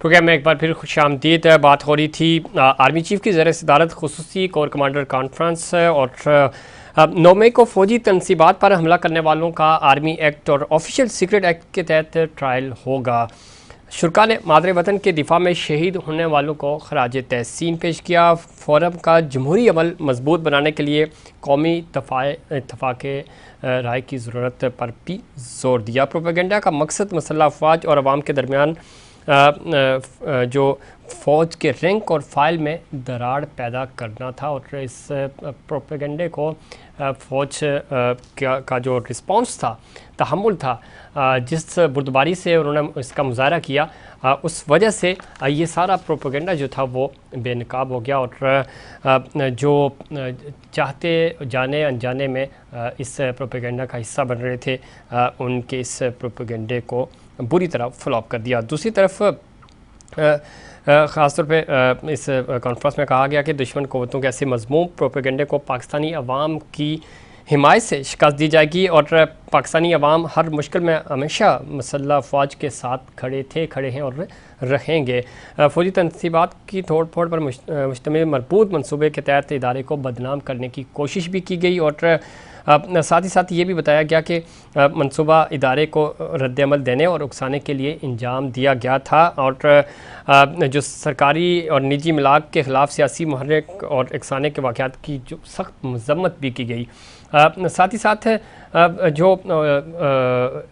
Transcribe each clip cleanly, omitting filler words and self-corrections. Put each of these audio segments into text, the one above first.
Programme में एक बार फिर खुशामदीद। बात हो रही थी आर्मी चीफ की ज़र सदारत खुसूसी कोर कमांडर कॉन्फ्रेंस और 9 मई को फौजी तनसीबात पर हमला करने वालों का आर्मी एक्ट और ऑफिशियल सीक्रेट एक्ट के तहत ट्रायल होगा। शुरा ने मादरे वतन के दिफा में शहीद होने वालों को खराज तहसीन पेश किया। फोरम का जमहूरी अमल मजबूत बनाने के लिए कौमी इत्तफाक़ राय की ज़रूरत पर भी जोर दिया। प्रोपेगेंडा का मकसद मसल्लह अफवाज और अवाम के दरमियान जो फ़ौज के रैंक और फाइल में दरार पैदा करना था और इस प्रोपेगेंडे को फ़ौज का जो रिस्पांस था, तहम्मुल था, जिस बुर्दबारी से उन्होंने इसका मुजाहरा किया, उस वजह से ये सारा प्रोपेगेंडा जो था वो बेनकाब हो गया और जो चाहते जाने अनजाने में इस प्रोपेगेंडा का हिस्सा बन रहे थे, उनके इस प्रोपेगेंडे को बुरी तरह फ्लॉप कर दिया। दूसरी तरफ ख़ास तौर पे इस कॉन्फ्रेंस में कहा गया कि दुश्मन क़ुव्वतों के ऐसे मज़मूम प्रोपेगेंडे को पाकिस्तानी अवाम की हिमायत से शिकस्त दी जाएगी और पाकिस्तानी अवाम हर मुश्किल में हमेशा मसल्लह अफवाज के साथ खड़े हैं और रहेंगे। फ़ौजी तनसीबात की तोड़ फोड़ पर मुश्तमिल मरबूत मनसूबे के तहत इदारे को बदनाम करने की कोशिश भी की गई और साथ ही साथ ये भी बताया गया कि मनसूबा इदारे को रद्द-ए-अमल देने और उकसाने के लिए इंजाम दिया गया था और जो सरकारी और निजी मिलाक के ख़िलाफ़ सियासी मुहर्रिक और इकसाने के वाक़यात की जो सख्त मज़म्मत भी की गई। साथ ही साथ जो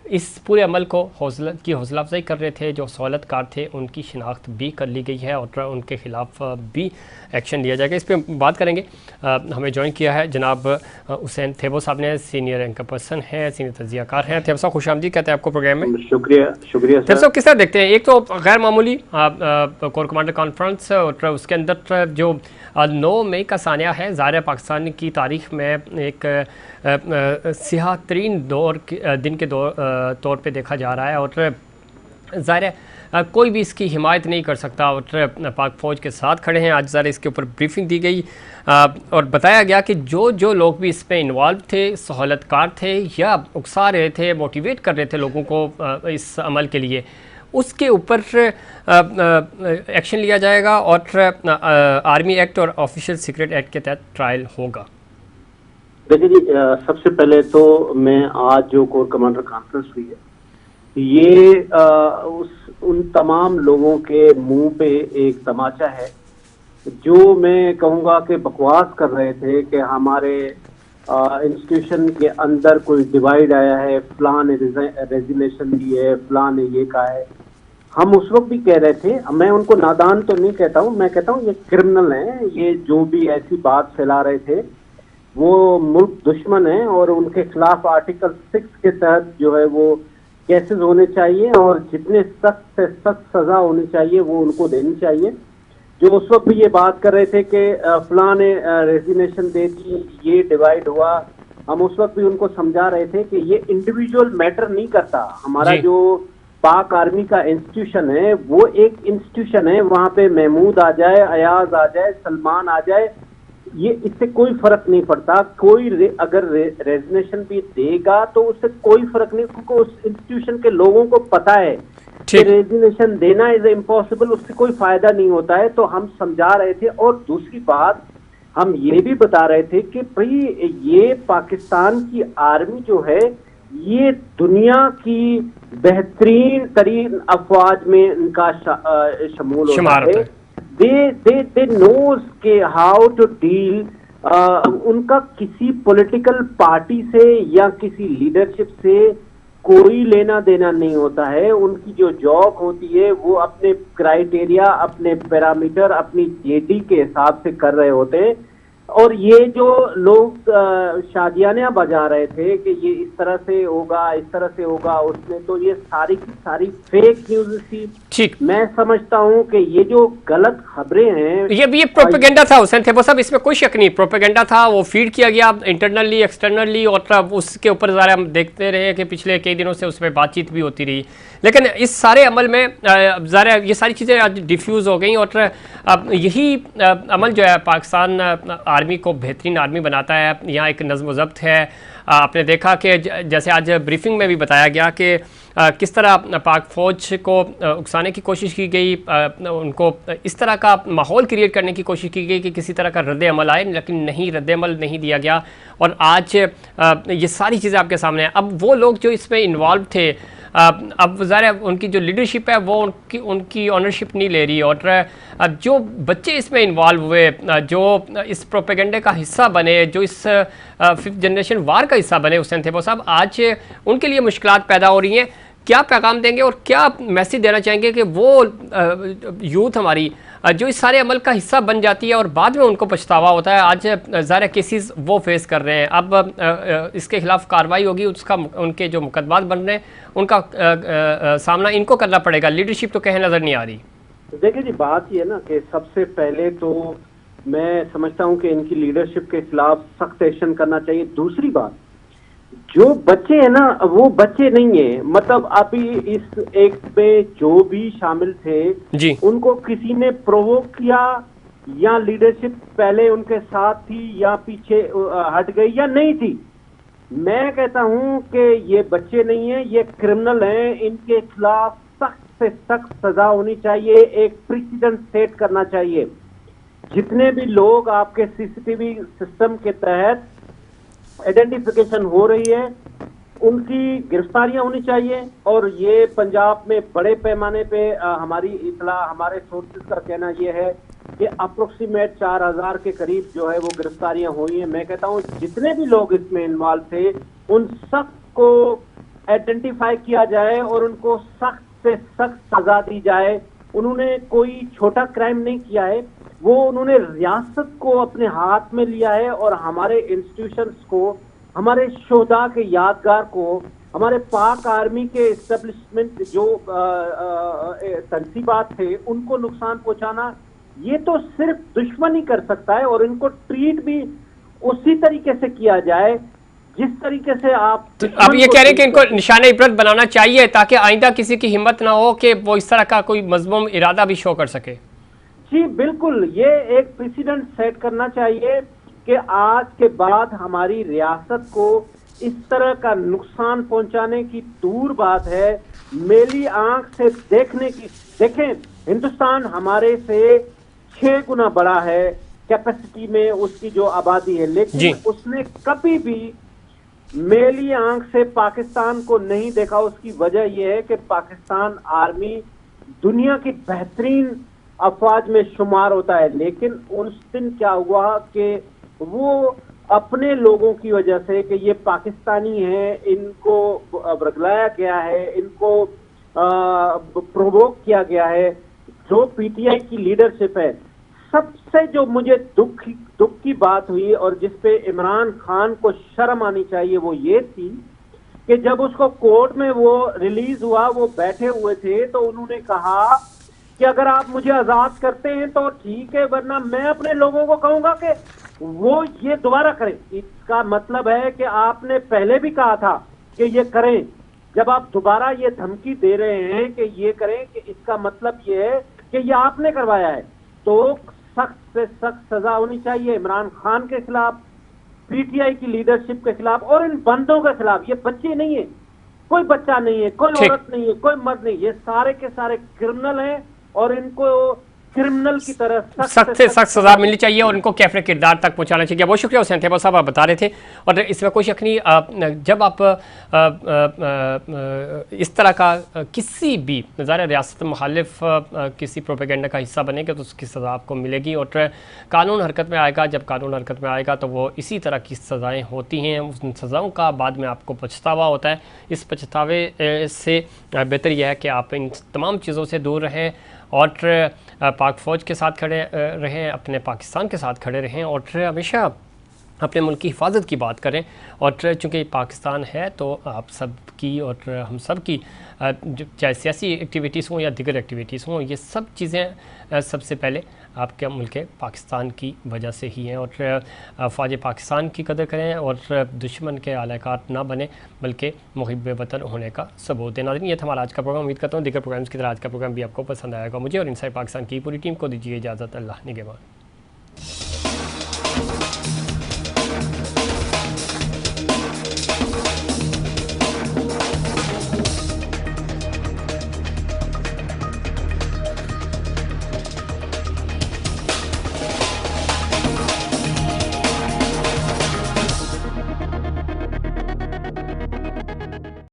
इस पूरे अमल को हौसला अफजाई कर रहे थे, जो सहूलतकार थे, उनकी शिनाख्त भी कर ली गई है और उनके ख़िलाफ़ भी एक्शन लिया जाएगा। इस पर बात करेंगे। हमें ज्वाइन किया है जनाब हुसैन थेबो साहब ने, सीनियर एंकर पर्सन हैं, सीनियर तजियाकार हैं। थेबो साहब खुशामदीद कहते हैं आपको प्रोग्राम में। शुक्रिया थेबो साहब किस तरह देखते हैं, एक तो गैर मामूली कोर कमांडर कॉन्फ्रेंस और उसके अंदर जो 9 मई का सानिया है, ज़ाहिर पाकिस्तान की तारीख़ में एक सियाह तरीन दिन के तौर पे देखा जा रहा है और ज़ाहिर कोई भी इसकी हिमायत नहीं कर सकता और पाक फ़ौज के साथ खड़े हैं। आज ज़रा इसके ऊपर ब्रीफिंग दी गई और बताया गया कि जो लोग भी इसमें इन्वॉल्व थे, सहूलतकार थे या उकसा रहे थे, मोटिवेट कर रहे थे लोगों को इस अमल के लिए, उसके ऊपर एक्शन लिया जाएगा और आर्मी एक्ट और ऑफिशियल सीक्रेट एक्ट के तहत ट्रायल होगा। देखिए जी, सबसे पहले तो मैं आज जो कोर कमांडर कॉन्फ्रेंस हुई है, ये उन तमाम लोगों के मुंह पे एक तमाचा है जो मैं कहूँगा कि बकवास कर रहे थे कि हमारे इंस्टीट्यूशन के अंदर कोई डिवाइड आया है, फलां ने रेजिग्नेशन दी है, फलां ने ये कहा है। हम उस वक्त भी कह रहे थे, मैं उनको नादान तो नहीं कहता हूँ, मैं कहता हूँ ये क्रिमिनल हैं, ये जो भी ऐसी बात फैला रहे थे वो मुल्क दुश्मन है और उनके खिलाफ आर्टिकल 6 के तहत जो है वो केसेस होने चाहिए और जितने सख्त से सख्त सजा होनी चाहिए वो उनको देनी चाहिए। जो उस वक्त भी ये बात कर रहे थे कि फलां ने रेजिग्नेशन दे दी, ये डिवाइड हुआ, हम उस वक्त भी उनको समझा रहे थे कि ये इंडिविजुअल मैटर नहीं करता। हमारा जो पाक आर्मी का इंस्टीट्यूशन है वो एक इंस्टीट्यूशन है, वहाँ पे महमूद आ जाए, अयाज आ जाए, सलमान आ जाए, ये इससे कोई फर्क नहीं पड़ता। कोई अगर रेजिग्नेशन भी देगा तो उससे कोई फर्क नहीं, क्योंकि उस इंस्टीट्यूशन के लोगों को पता है कि रेजिग्नेशन देना इज इम्पॉसिबल, उससे कोई फायदा नहीं होता है। तो हम समझा रहे थे और दूसरी बात हम ये भी बता रहे थे कि भाई ये पाकिस्तान की आर्मी जो है ये दुनिया की बेहतरीन तरीन अफवाज में इनका शमूल होता है। They knows के हाउ टू डील, उनका किसी पॉलिटिकल पार्टी से या किसी लीडरशिप से कोई लेना देना नहीं होता है। उनकी जो जॉब होती है वो अपने क्राइटेरिया, अपने पैरामीटर, अपनी जेडी के हिसाब से कर रहे होते हैं। और ये जो लोग शादियाना बजा रहे थे कि ये इस तरह से होगा, इस तरह से होगा, उसमें तो ये सारी की सारी फेक न्यूज थी। ठीक, मैं समझता हूँ कि ये जो गलत खबरें हैं, ये प्रोपेगेंडा था हुसैन थेबो साहब, इसमें कोई शक नहीं, प्रोपेगेंडा था, वो फीड किया गया इंटरनली एक्सटर्नली और उसके ऊपर ज़रा हम देखते रहे कि पिछले कई दिनों से उस पर बातचीत भी होती रही। लेकिन इस सारे अमल में ज़रा ये सारी चीज़ें आज डिफ्यूज़ हो गई और अब यही अमल जो है पाकिस्तान आर्मी को बेहतरीन आर्मी बनाता है। यहाँ एक नज़्म व ज़ब्त है। आपने देखा कि जैसे आज ब्रीफिंग में भी बताया गया कि किस तरह पाक फ़ौज को उकसाने की कोशिश की गई, उनको इस तरह का माहौल क्रिएट करने की कोशिश की गई कि किसी तरह का रद्द अमल आए, लेकिन नहीं, रद्द अमल नहीं दिया गया। और आज ये सारी चीज़ें आपके सामने हैं। अब वो लोग जो इसमें इन्वॉल्व थे, अब ज़ाहिर है उनकी जो लीडरशिप है वो उनकी ऑनरशिप नहीं ले रही, और अब जो बच्चे इसमें इन्वॉल्व हुए, जो इस प्रोपेगेंडे का हिस्सा बने, जो इस 5th जनरेशन वार का हिस्सा बने हुसैन थेबो साहब, आज उनके लिए मुश्किलात पैदा हो रही हैं। क्या पैगाम देंगे और क्या मैसेज देना चाहेंगे कि वो यूथ हमारी जो इस सारे अमल का हिस्सा बन जाती है और बाद में उनको पछतावा होता है, आज ज़ाहिर केसेस वो फेस कर रहे हैं। अब इसके खिलाफ कार्रवाई होगी, उसका उनके जो मुकदमात बन रहे हैं उनका सामना इनको करना पड़ेगा। लीडरशिप तो कहीं नज़र नहीं आ रही। देखिए जी, बात ये है ना कि सबसे पहले तो मैं समझता हूँ कि इनकी लीडरशिप के खिलाफ सख्त एक्शन करना चाहिए। दूसरी बात, जो बच्चे हैं ना वो बच्चे नहीं है, मतलब अभी इस एक पे जो भी शामिल थे जी, उनको किसी ने प्रोवोक किया, या लीडरशिप पहले उनके साथ थी या पीछे हट गई या नहीं थी। मैं कहता हूं कि ये बच्चे नहीं है, ये क्रिमिनल हैं, इनके खिलाफ सख्त से सख्त सजा होनी चाहिए, एक प्रेसिडेंट सेट करना चाहिए। जितने भी लोग आपके सीसीटीवी सिस्टम के तहत आइडेंटिफिकेशन हो रही है उनकी गिरफ्तारियां होनी चाहिए। और ये पंजाब में बड़े पैमाने पे हमारी इतला, हमारे सोर्सेज का कहना यह है कि अप्रोक्सीमेट 4000 के करीब जो है वो गिरफ्तारियां हुई हैं। मैं कहता हूं जितने भी लोग इसमें इन्वॉल्व थे उन सब को आइडेंटिफाई किया जाए और उनको सख्त से सख्त सजा दी जाए। उन्होंने कोई छोटा क्राइम नहीं किया है, वो उन्होंने रियासत को अपने हाथ में लिया है और हमारे इंस्टीट्यूशंस को, हमारे शोधा के यादगार को, हमारे पाक आर्मी के एस्टेब्लिशमेंट जो तनसीबात थे उनको नुकसान पहुंचाना, ये तो सिर्फ दुश्मन ही कर सकता है। और इनको ट्रीट भी उसी तरीके से किया जाए जिस तरीके से आप अब ये कह रहे हैं कि इनको निशाने इबरत बनाना चाहिए ताकि आइंदा किसी की हिम्मत ना हो कि वो इस तरह का कोई मजमूम इरादा भी शो कर सके। जी बिल्कुल, ये एक प्रेसिडेंट सेट करना चाहिए कि आज के बाद हमारी रियासत को इस तरह का नुकसान पहुंचाने की दूर बात है, मेरी आंख से देखने की। देखें, हिंदुस्तान हमारे से 6 गुना बड़ा है कैपेसिटी में, उसकी जो आबादी है, लेकिन उसने कभी भी मेरी आंख से पाकिस्तान को नहीं देखा। उसकी वजह यह है कि पाकिस्तान आर्मी दुनिया की बेहतरीन अफवाज में शुमार होता है, लेकिन उस दिन क्या हुआ कि वो अपने लोगों की वजह से कि ये पाकिस्तानी हैं, इनको बरगलाया गया है, इनको प्रोवोक किया गया है। जो पीटीआई की लीडरशिप है, सबसे जो मुझे दुख की बात हुई और जिसपे इमरान खान को शर्म आनी चाहिए वो ये थी कि जब उसको कोर्ट में वो रिलीज हुआ, वो बैठे हुए थे, तो उन्होंने कहा कि अगर आप मुझे आजाद करते हैं तो ठीक है, वरना मैं अपने लोगों को कहूंगा कि वो ये दोबारा करें। इसका मतलब है कि आपने पहले भी कहा था कि ये करें, जब आप दोबारा ये धमकी दे रहे हैं कि ये करें, कि इसका मतलब ये है कि ये आपने करवाया है। तो सख्त से सख्त सजा होनी चाहिए इमरान खान के खिलाफ, पीटीआई की लीडरशिप के खिलाफ और इन बंदों के खिलाफ। ये बच्चे नहीं है, कोई बच्चा नहीं है, कोई औरत नहीं है, कोई मर्द नहीं, ये सारे के सारे क्रिमिनल हैं और इनको क्रिमिनल की तरह सख्त से सख्त सजा मिलनी चाहिए और इनको कैफरे किरदार तक पहुंचाना चाहिए। बहुत शुक्रिया हुसैन थेबो साहब, आप बता रहे थे। और इसमें कोई शक नहीं, जब आप इस तरह का किसी भी ज़ाहिर रियासत मुखालिफ किसी प्रोपेगेंडा का हिस्सा बनेंगे तो उसकी सज़ा आपको मिलेगी। और कानून हरकत में आएगा, जब कानून हरकत में आएगा तो वो इसी तरह की सज़ाएँ होती हैं। उन सज़ाओं का बाद में आपको पछतावा होता है। इस पछतावे से बेहतर यह है कि आप इन तमाम चीज़ों से दूर रहें और पाक फ़ौज के साथ खड़े रहें, अपने पाकिस्तान के साथ खड़े रहें और हमेशा अपने मुल्क की हिफाजत की बात करें। और चूँकि पाकिस्तान है तो आप सब की और हम सब की, चाहे सियासी एक्टिविटीज़ हों या दिगर एक्टिविटीज़ हों, ये सब चीज़ें सबसे पहले आपके मुल्क पाकिस्तान की वजह से ही हैं। और फ़ौज पाकिस्तान की कदर करें और दुश्मन के आलाकार ना बने, बल्कि मुहिब वतन होने का सबूत दें। नाज़रीन, ये था हमारा आज का प्रोग्राम। उम्मीद करता हूँ दिगर प्रोग्राम्स की तरह आज का प्रोग्राम भी आपको पसंद आएगा। मुझे और इनसाइड पाकिस्तान की पूरी टीम को दीजिए इजाज़त। अल्लाह निगहबान।